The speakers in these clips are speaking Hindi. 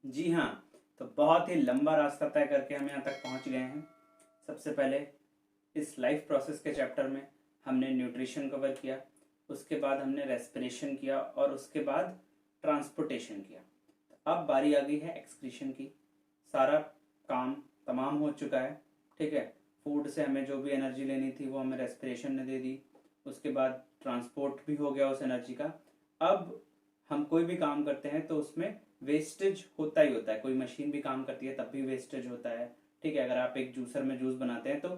जी हाँ। तो बहुत ही लंबा रास्ता तय करके हम यहाँ तक पहुँच गए हैं। सबसे पहले इस लाइफ प्रोसेस के चैप्टर में हमने न्यूट्रिशन कवर किया, उसके बाद हमने रेस्पिरेशन किया और उसके बाद ट्रांसपोर्टेशन किया। तो अब बारी आ गई है एक्सक्रीशन की। सारा काम तमाम हो चुका है, ठीक है। फूड से हमें जो भी एनर्जी लेनी थी वो हमें रेस्पिरेशन ने दे दी, उसके बाद ट्रांसपोर्ट भी हो गया उस एनर्जी का। अब हम कोई भी काम करते हैं तो उसमें वेस्टेज होता ही होता है। कोई मशीन भी काम करती है तब भी वेस्टेज होता है, ठीक है। अगर आप एक जूसर में जूस बनाते हैं तो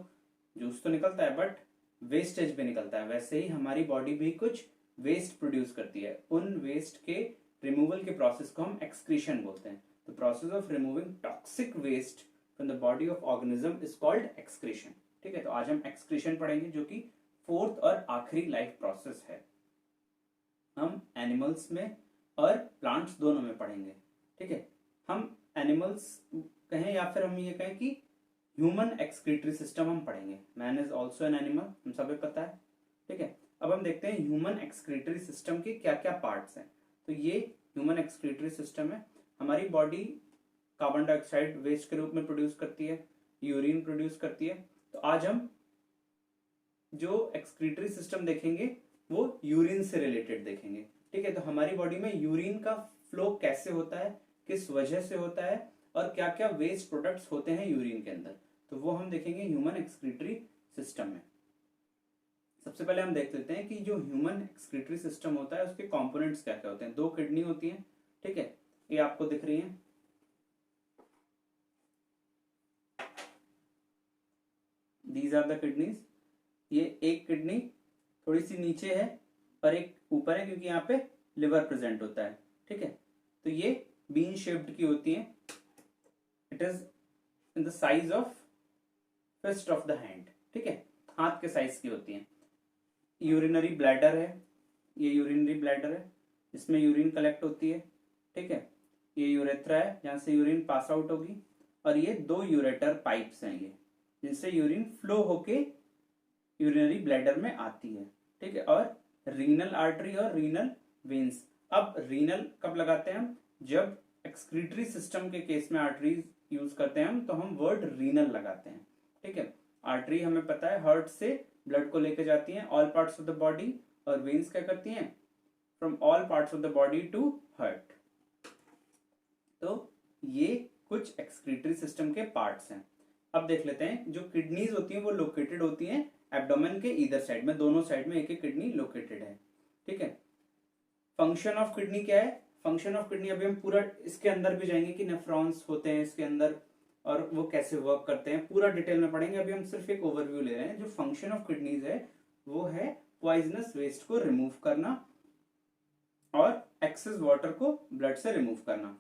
जूस तो निकलता है बट वेस्टेज भी निकलता है। वैसे ही हमारी बॉडी भी कुछ वेस्ट प्रोड्यूस करती है। उन वेस्ट के रिमूवल के प्रोसेस को हम एक्सक्रीशन बोलते हैं। The process of removing toxic waste from the body of organism is called excretion, ठीक है। तो आज हम एक्सक्रीशन पढ़ेंगे जो कि फोर्थ और आखिरी लाइफ प्रोसेस है। हम एनिमल्स में और प्लांट्स दोनों में पढ़ेंगे, ठीक है। हम एनिमल्स कहें या फिर हम ये कहें कि ह्यूमन एक्सक्रीटरी सिस्टम हम पढ़ेंगे। Man is also an animal, हम सभी पता है, ठीक है। अब हम देखते हैं ह्यूमन एक्सक्रीटरी सिस्टम के क्या क्या पार्ट्स हैं। तो ये ह्यूमन एक्सक्रीटरी सिस्टम है। हमारी बॉडी कार्बन डाइऑक्साइड वेस्ट के रूप में प्रोड्यूस करती है, यूरिन प्रोड्यूस करती है। तो आज हम जो एक्सक्रीटरी सिस्टम देखेंगे वो यूरिन से रिलेटेड देखेंगे, ठीक है। तो हमारी बॉडी में यूरिन का फ्लो कैसे होता है, किस वजह से होता है और क्या क्या वेस्ट प्रोडक्ट्स होते हैं यूरिन के अंदर, तो वो हम देखेंगे ह्यूमन एक्सक्रीटरी सिस्टम में। सबसे पहले हम देख लेते हैं कि जो ह्यूमन एक्सक्रीटरी सिस्टम होता है उसके कंपोनेंट्स क्या क्या होते हैं। दो किडनी होती हैं, ठीक है, ये आपको दिख रही हैं। These are the kidneys. ये एक किडनी थोड़ी सी नीचे है और एक ऊपर है क्योंकि यहाँ पे लिवर प्रेजेंट होता है, ठीक है। तो ये बीन शेप्ड की होती है। It is in the size of fist of the hand, ठीक है, हाथ के साइज की होती है। यूरिनरी ब्लैडर है, ये यूरिनरी ब्लैडर है, इसमें यूरिन कलेक्ट होती है, ठीक है। ये यूरेथ्रा है जहाँ से यूरिन पास आउट होगी और ये दो यूरेटर पाइप्स हैं ये जिनसे यूरिन फ्लो होके यूरिनरी ब्लैडर में आती है, ठीक है। और रीनल आर्टरी और रीनल वेन्स। अब रीनल कब लगाते हैं हम, जब एक्सक्रीटरी सिस्टम के केस में आर्टरीज यूज करते हैं हम तो हम वर्ड रीनल लगाते हैं, ठीक है। आर्टरी हमें पता है हार्ट से ब्लड को लेके जाती हैं all parts of the body, और वेन्स क्या करती हैं, from all parts of the body to heart. तो ये कुछ एक्सक्रीटरी सिस्टम के पार्ट्स हैं। अब देख लेते हैं जो किडनीज होती हैं वो लोकेटेड होती हैं एब्डोमेन के ईदर साइड में, दोनों साइड में एक एक किडनी लोकेटेड है, ठीक है। फंक्शन ऑफ किडनी क्या है, फंक्शन ऑफ किडनी अभी हम पूरा इसके अंदर भी जाएंगे कि नेफ्रॉन्स होते हैं इसके अंदर और वो कैसे वर्क करते हैं, पूरा डिटेल में पढ़ेंगे। अभी हम सिर्फ एक ओवरव्यू ले रहे हैं। जो फंक्शन ऑफ किडनीज है वो है पॉइजनस वेस्ट को रिमूव करना और एक्सेस वाटर को ब्लड से रिमूव करना,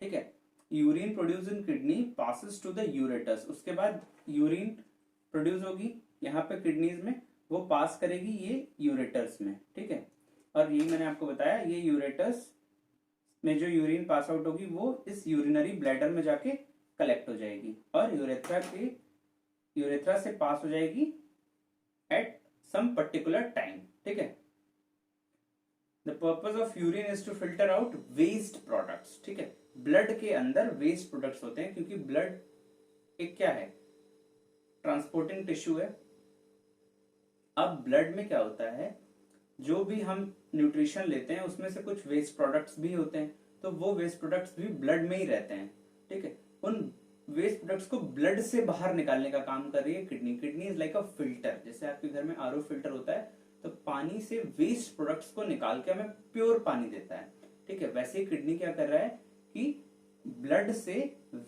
ठीक है। Urine produce in kidney passes to the ureters. उसके बाद यूरिन प्रोड्यूस होगी यहाँ पे किडनीज में, वो पास करेगी ये यूरेटर्स में, ठीक है। और ये मैंने आपको बताया ये यूरेटस में जो यूरिन पास आउट होगी वो इस यूरिनरी ब्लैडर में जाके कलेक्ट हो जाएगी और यूरेथ्रा से पास हो जाएगी एट सम पर्टिकुलर टाइम, ठीक है। The purpose of urine is to filter out waste products, ठीक है। ब्लड के अंदर वेस्ट प्रोडक्ट्स होते हैं क्योंकि ब्लड एक क्या है, ट्रांसपोर्टिंग टिश्यू है। अब ब्लड में क्या होता है, जो भी हम न्यूट्रिशन लेते हैं उसमें से कुछ वेस्ट प्रोडक्ट्स भी होते हैं, तो वो वेस्ट प्रोडक्ट्स भी ब्लड में ही रहते हैं, ठीक है। उन वेस्ट प्रोडक्ट्स को ब्लड से बाहर निकालने का काम कर रही है kidney. Kidney is like a filter. जैसे आपके घर में आरओ फिल्टर होता है तो पानी से वेस्ट प्रोडक्ट्स को निकाल के हमें प्योर पानी देता है, ठीक है। वैसे ही किडनी क्या कर रहा है कि ब्लड से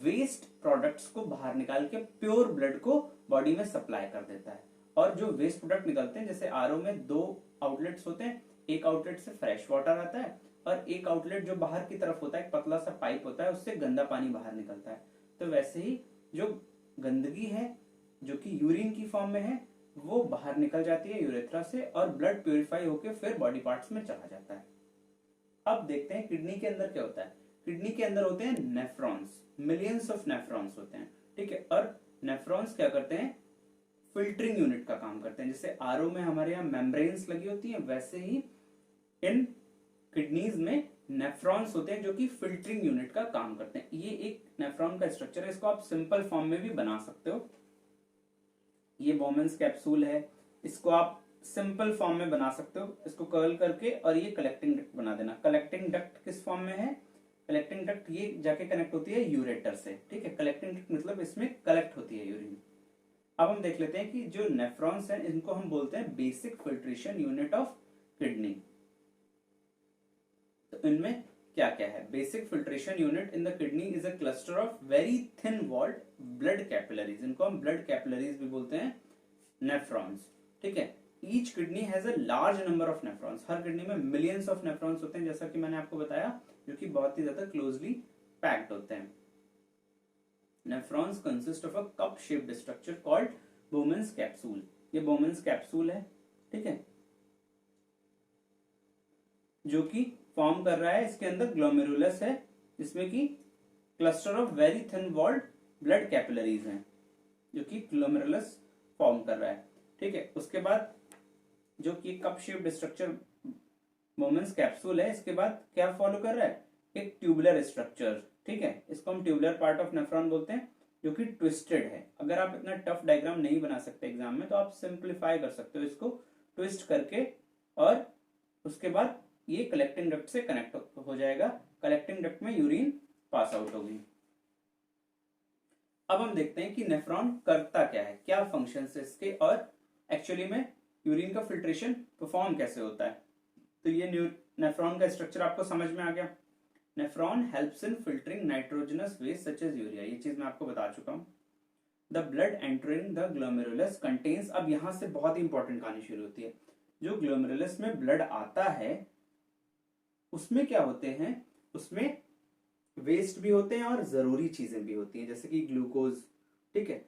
वेस्ट प्रोडक्ट्स को बाहर निकाल के प्योर ब्लड को बॉडी में सप्लाई कर देता है। और जो वेस्ट प्रोडक्ट निकलते हैं, जैसे आरओ में दो आउटलेट्स होते हैं, एक आउटलेट से फ्रेश वाटर आता है और एक आउटलेट जो बाहर की तरफ होता है, एक पतला सा पाइप होता है, उससे गंदा पानी बाहर निकलता है। तो वैसे ही जो गंदगी है जो कि यूरिन की फॉर्म में है वो बाहर निकल जाती है यूरेथ्रा से और ब्लड प्योरीफाई होकर फिर बॉडी पार्ट्स में चला जाता है। अब देखते हैं किडनी के अंदर क्या होता है। किडनी के अंदर होते हैं नेफ्रॉन्स, मिलियंस ऑफ नेफ्रॉन्स होते हैं, ठीक है। और नेफ्रॉन्स क्या करते हैं, फिल्टरिंग यूनिट का काम करते हैं। जैसे आरओ में हमारे यहाँ मेम्ब्रेन्स लगी होती हैं, वैसे ही इन किडनीज में नेफ्रॉन्स होते हैं जो कि फिल्टरिंग यूनिट का काम करते हैं। ये एक नेफ्रॉन का स्ट्रक्चर है, इसको आप सिंपल फॉर्म में भी बना सकते हो। ये बोमेन्स कैप्सूल है, इसको आप सिंपल फॉर्म में बना सकते हो, इसको कर्ल करके, और ये कलेक्टिंग डक्ट बना देना। कलेक्टिंग डक्ट किस फॉर्म में है? कलेक्टिंग डक्ट ये जाके कनेक्ट होती है यूरेटर से, ठीक है। कलेक्टिंग डक्ट मतलब इसमें कलेक्ट होती है यूरिन। अब हम देख लेते हैं कि जो नेफ्रॉन्स हैं इनको हम बोलते हैं basic filtration unit of kidney. तो इनमें क्या क्या है? Basic filtration unit in the kidney is a cluster of very thin walled blood capillaries, इनको हम ब्लड कैपिलरीज भी बोलते हैं, नेफ्रॉन्स, ठीक है। Each kidney has a large number of nephrons, her kidney में मिलियंस ऑफ नेफ्रॉन्स होते हैं, जैसा कि मैंने आपको बताया, जो कि बहुत ही ज्यादा क्लोजली पैक्ड होते हैं। Nephrons consist of a cup shaped structure called Bowman's capsule. ये बोमेन्स कैप्सूल है, ठीक है, जो कि फॉर्म कर रहा है, इसके अंदर ग्लोमेरुलस है, जिसमें कि cluster of very thin walled blood capillaries हैं, जो कि ग्लोमेरुलस फॉर्म कर रहा है, ठीक है। उसके बाद जो कि cup shaped structure Bowman's capsule है, इसके बाद क्या फॉलो कर रहा है? एक ट्यूबुलर स्ट्रक्चर, ठीक है, इसको हम ट्यूबुलर पार्ट ऑफ नेफ्रॉन बोलते हैं, जो कि ट्विस्टेड है। अगर आप इतना टफ डायग्राम नहीं बना सकते एग्जाम में, तो आप सिंप्लीफाई कर सकते हो इसको ट्विस्ट करके, और उसके बाद ये कलेक्टिंग डक्ट से कनेक्ट हो जाएगा, कलेक्टिंग डक्ट में यूरिन पास आउट होगी। अब हम देखते हैं कि नेफ्रॉन करता क्या है, क्या फंक्शंस है इसके, और एक्चुअली में यूरिन का फिल्ट्रेशन परफॉर्म कैसे होता है। तो ये नेफ्रॉन का स्ट्रक्चर आपको समझ में आ गया। Nephron helps in filtering nitrogenous waste such as urea, ये चीज मैं आपको बता चुका हूं। The blood entering the glomerulus contains, अब यहां से बहुत ही इंपॉर्टेंट कहानी शुरू होती है। जो ग्लोमेरुलस में ब्लड आता है उसमें क्या होते हैं? उसमें वेस्ट भी होते हैं और जरूरी चीजें भी होती हैं, जैसे कि ग्लूकोज, ठीक है,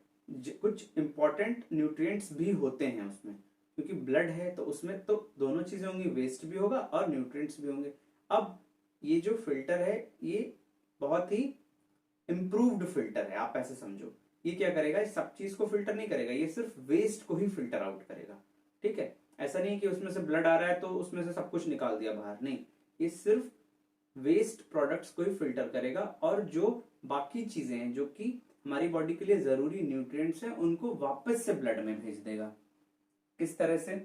कुछ इंपॉर्टेंट न्यूट्रिएंट्स भी होते हैं उसमें, क्योंकि ब्लड है तो उसमें तो दोनों चीजें होंगी, वेस्ट भी होगा और न्यूट्रिएंट्स भी होंगे। अब ये जो फिल्टर है ये बहुत ही इंप्रूव्ड फिल्टर है, आप ऐसे समझो। ये क्या करेगा? इस सब चीज को फिल्टर नहीं करेगा, ये सिर्फ वेस्ट को ही फिल्टर आउट करेगा, ठीक है। ऐसा नहीं कि उसमें से ब्लड आ रहा है तो उसमें से सब कुछ निकाल दिया बाहर, नहीं, ये सिर्फ वेस्ट प्रोडक्ट्स को ही फिल्टर करेगा, और जो बाकी चीजें हैं जो कि हमारी बॉडी के लिए जरूरी न्यूट्रिएंट्स हैं उनको वापस से ब्लड में भेज देगा। किस तरह से?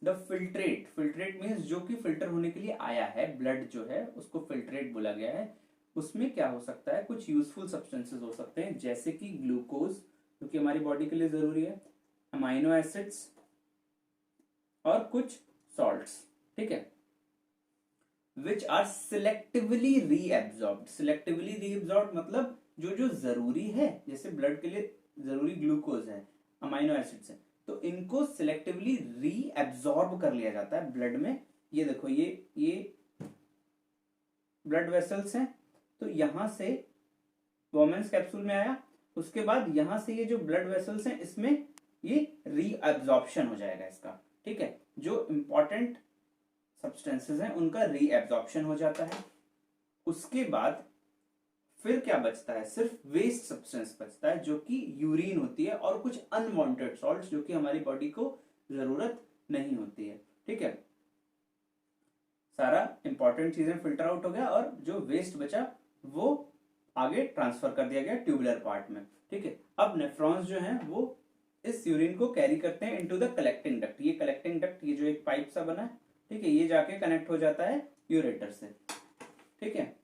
द फिल्ट्रेट, फिल्ट्रेट मीन्स जो कि फिल्टर होने के लिए आया है, ब्लड जो है उसको फिल्ट्रेट बोला गया है। उसमें क्या हो सकता है? कुछ यूजफुल सब्सटेंसेस हो सकते हैं, जैसे कि ग्लूकोज, जो कि हमारी बॉडी के लिए जरूरी है, अमाइनो एसिड्स, और कुछ सॉल्ट्स, ठीक है, विच आर सिलेक्टिवली रीएब्सॉर्ब्ड। सिलेक्टिवली रीएब्सॉर्ब्ड मतलब जो जो जरूरी है, जैसे ब्लड के लिए जरूरी ग्लूकोज है, अमाइनो एसिड्स है, तो इनको सिलेक्टिवली रीएब्सॉर्ब कर लिया जाता है ब्लड में। ये देखो, ये ब्लड वेसल्स हैं, तो यहां से बोमेन्स कैप्सूल में आया, उसके बाद यहां से ये जो ब्लड वेसल्स हैं इसमें ये रीएब्सॉर्प्शन हो जाएगा इसका, ठीक है। जो इंपॉर्टेंट सब्सटेंसेस हैं उनका रीएब्सॉर्प्शन हो जाता है। उसके बाद फिर क्या बचता है? सिर्फ वेस्ट सब्सटेंस बचता है, जो कि यूरिन होती है, और कुछ अनवांटेड सॉल्ट्स जो कि हमारी बॉडी को जरूरत नहीं होती है, ठीक है। सारा इंपॉर्टेंट चीजें फिल्टर आउट हो गया, और जो वेस्ट बचा वो आगे ट्रांसफर कर दिया गया ट्यूबुलर पार्ट में, ठीक है। अब नेफ्रॉन्स जो हैं वो इस यूरिन को कैरी करते हैं इनटू द कलेक्टिंग डक्ट। ये कलेक्टिंग डक्ट, ये जो एक पाइप सा बना है, ठीक है, ये जाके कनेक्ट हो जाता है यूरेटर से, ठीक है।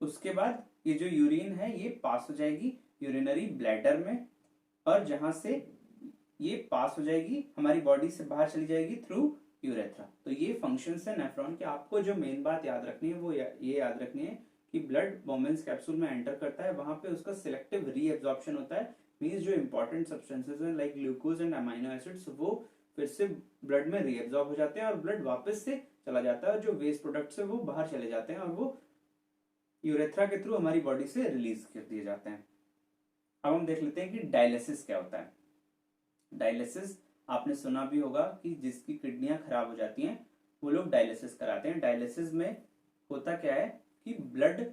उसके बाद ये जो यूरिन है ये पास हो जाएगी यूरिनरी ब्लैडर में, और जहां से ये पास हो जाएगी हमारी बॉडी से बाहर चली जाएगी थ्रू यूरेथ्रा। तो ये फंक्शंस है नेफ्रॉन के। आपको जो मेन बात याद रखनी है वो ये याद रखनी है कि ब्लड बोमेन्स कैप्सूल में एंटर करता है, वहां पे उसका सिलेक्टिव रीएब्सॉर्प्शन होता है, मींस जो इंपॉर्टेंट सब्सटेंसेस हैं like glucose and amino acids वो फिर से ब्लड में रीएब्सॉर्ब हो जाते हैं, और ब्लड वापस से चला जाता है, और जो वेस्ट प्रोडक्ट्स है वो बाहर चले जाते हैं, और वो यूरेथ्रा के थ्रू हमारी बॉडी से रिलीज कर दिए जाते हैं। अब हम देख लेते हैं कि डायलिसिस क्या होता है। डायलिसिस आपने सुना भी होगा कि जिसकी किडनियां खराब हो जाती हैं वो लोग डायलिसिस कराते हैं। डायलिसिस में होता क्या है कि ब्लड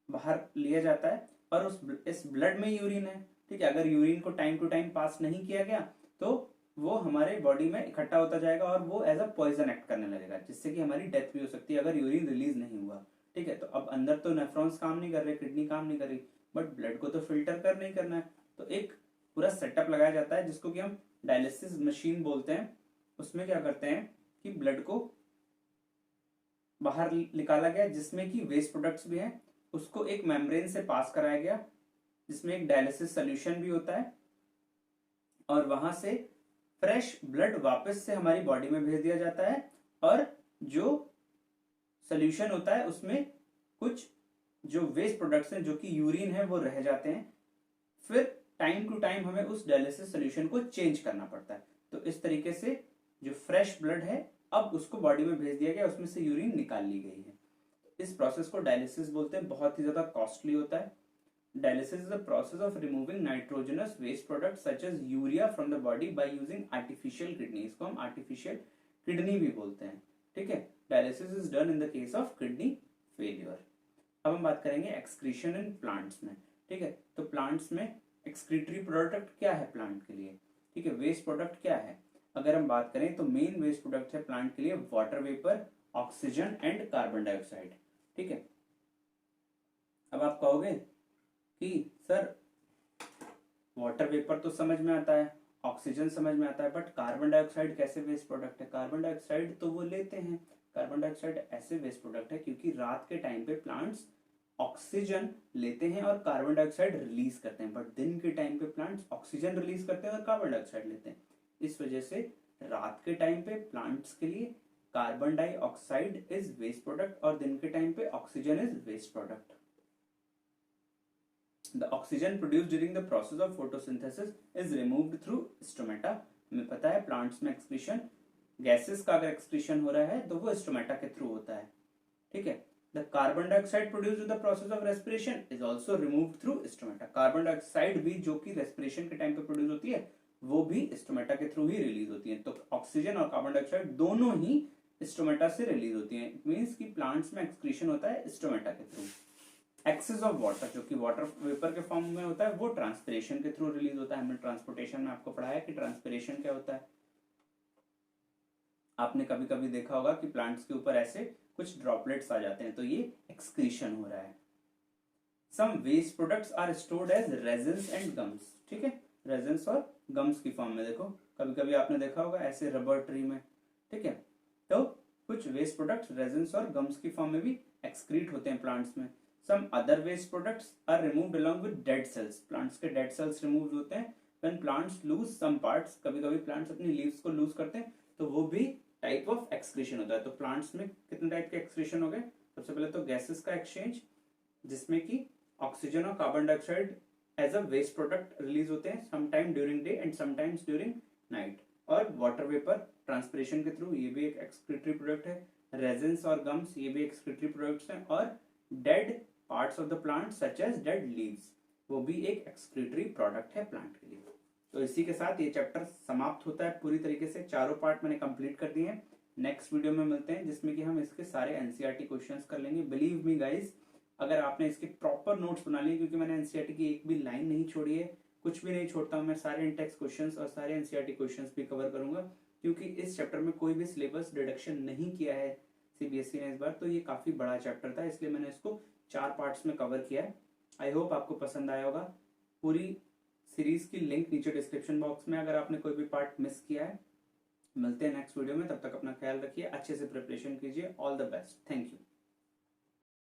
बाहर लिया जाता है, और इस ब्लड में यूरिन है, ठीक है। अगर यूरिन को टाइम टू टाइम पास नहीं किया गया तो वो हमारे बॉडी में इकट्ठा होता जाएगा और वो एज अ पॉइजन एक्ट करने लगेगा, जिससे कि हमारी डेथ भी हो सकती है अगर यूरिन रिलीज नहीं हुआ। ठीक है, तो अब अंदर तो नेफ्रॉन्स काम नहीं कर रहे, किडनी काम नहीं कर रही, बट ब्लड को तो फिल्टर करना ही करना है। तो एक पूरा सेटअप लगाया जाता है जिसको कि हम डायलिसिस मशीन बोलते हैं। उसमें क्या करते हैं कि ब्लड को बाहर निकाला गया, जिसमें कि वेस्ट प्रोडक्ट्स भी हैं, उसको एक मेम्ब्रेन से पास कराया गया जिसमें एक डायलिसिस सोल्यूशन भी होता है, और वहां से फ्रेश ब्लड वापस से हमारी बॉडी में भेज दिया जाता है। और जो सोल्यूशन होता है उसमें कुछ जो वेस्ट प्रोडक्ट्स हैं जो कि यूरिन है वो रह जाते हैं, फिर टाइम टू टाइम हमें उस डायलिसिस सोल्यूशन को चेंज करना पड़ता है। तो इस तरीके से जो फ्रेश ब्लड है अब उसको बॉडी में भेज दिया गया, उसमें से यूरिन निकाल ली गई है। इस प्रोसेस को डायलिसिस बोलते हैं, बहुत ही ज्यादा कॉस्टली होता है। Dialysis is the process of removing nitrogenous waste product such as urea from the body by using artificial kidney. इसको हम आर्टिफिशियल किडनी भी बोलते हैं। ठीक है, dialysis is done in the case of kidney failure. अब हम बात करेंगे एक्सक्रीशन इन प्लांट्स में। ठीक है, तो प्लांट्स में एक्सक्रीटरी प्रोडक्ट क्या है प्लांट के लिए? ठीक है, वेस्ट प्रोडक्ट क्या है? अगर हम बात करें तो मेन वेस्ट प्रोडक्ट है प्लांट के लिए water vapour, oxygen and carbon dioxide. ठीक है, अब आप कहोगे कि सर वाटर वेपर तो समझ में आता है, ऑक्सीजन समझ में आता है, बट कार्बन डाइऑक्साइड कैसे वेस्ट प्रोडक्ट है? कार्बन डाइऑक्साइड तो वो लेते हैं। कार्बन डाइऑक्साइड ऐसे वेस्ट प्रोडक्ट है क्योंकि रात के टाइम पे प्लांट्स ऑक्सीजन लेते हैं और कार्बन डाइऑक्साइड रिलीज करते हैं, बट दिन के टाइम पे प्लांट्स ऑक्सीजन रिलीज करते हैं और कार्बन डाइऑक्साइड लेते हैं। इस वजह से रात के टाइम पे प्लांट्स के लिए carbon dioxide is waste product और दिन के टाइम पे oxygen is waste product. The oxygen produced during the process of photosynthesis is removed through stomata। हमें पता है प्लांट्स में एक्सक्रीशन, गैसेस का अगर एक्सक्रीशन हो रहा है तो वो स्टोमेटा के थ्रू होता है। ठीक है, the carbon dioxide produced in the process of respiration is also removed through stomata. Carbon dioxide भी जो कि रेस्पिरेशन के टाइम पे प्रोड्यूस होती है वो भी स्टोमेटा के थ्रू ही रिलीज होती है। तो ऑक्सीजन और कार्बन डाइऑक्साइड दोनों ही स्टोमेटा से रिलीज होती है। इट मीन्स कि प्लांट्स में एक्सक्रीशन होता है स्टोमेटा के थ्रू। एक्सेस ऑफ वाटर जो कि वाटर वेपर के फॉर्म में होता है वो ट्रांसपिरेशन के थ्रू रिलीज होता है। हमने ट्रांसपोर्टेशन में आपको पढ़ाया कि ट्रांसपिरेशन क्या होता है। आपने कभी कभी देखा होगा कि प्लांट्स के ऊपर ऐसे कुछ ड्रॉपलेट्स आ जाते हैं, तो ये एक्सक्रीशन हो रहा है। Some waste products are stored as resins and gums. ठीक है, रेजिन्स और गम्स की फॉर्म में। देखो कभी कभी आपने देखा होगा ऐसे रबर ट्री में। ठीक है, तो कुछ वेस्ट प्रोडक्ट्स रेजिन्स और गम्स की फॉर्म में भी एक्सक्रीट होते हैं प्लांट्स में। Some other waste products are removed along with dead cells। Plants के डेड सेल्स रिमूव होते हैं when plants lose some parts। कभी कभी प्लांट्स अपनी लीव्स को लूज करते हैं तो वो भी टाइप ऑफ एक्सक्रीशन होता है। तो प्लांट्स में कितने टाइप के एक्सक्रीशन हो गए? सबसे पहले तो गैसेस का एक्सचेंज, जिसमें कि ऑक्सीजन और carbon dioxide as a waste product release होते हैं sometime during day and sometimes during night. और वाटर वेपर ट्रांसपिरेशन के थ्रू, ये भी एक एक्सक्रीटरी प्रोडक्ट है। रेजिन्स और गम्स ये भी एक्सक्रीटरी प्रोडक्ट्स हैं। और dead parts of the plant such as dead leaves, वो भी एक एक्सक्रीटरी प्रोडक्ट है प्लांट के लिए। तो इसी के साथ ये चैप्टर समाप्त होता है पूरी तरीके से। चारों पार्ट मैंने कंप्लीट कर दिए हैं। नेक्स्ट वीडियो में मिलते हैं जिसमें कि हम इसके सारे एनसीईआरटी क्वेश्चंस कर लेंगे। बिलीव मी गाइस, अगर आपने इसके प्रॉपर नोट्स बना लिए, क्योंकि मैंने एनसीईआरटी की एक भी लाइन नहीं छोड़ी है, कुछ भी नहीं छोड़ता हूँ मैं, सारे इंटेक्स क्वेश्चंस और सारे एनसीईआरटी क्वेश्चंस भी कवर करूंगा, क्योंकि इस चैप्टर में कोई भी सिलेबस डिडक्शन नहीं किया है सीबीएसई ने इस बार। तो ये काफी बड़ा चैप्टर था, इसलिए मैंने इसको 4 पार्ट्स में कवर किया है। आई होप आपको पसंद आया होगा। पूरी सीरीज की लिंक नीचे डिस्क्रिप्शन बॉक्स में, अगर आपने कोई भी पार्ट मिस किया है। मिलते हैं नेक्स्ट वीडियो में, तब तक अपना ख्याल रखिए, अच्छे से प्रिपरेशन कीजिए। All the best, thank you.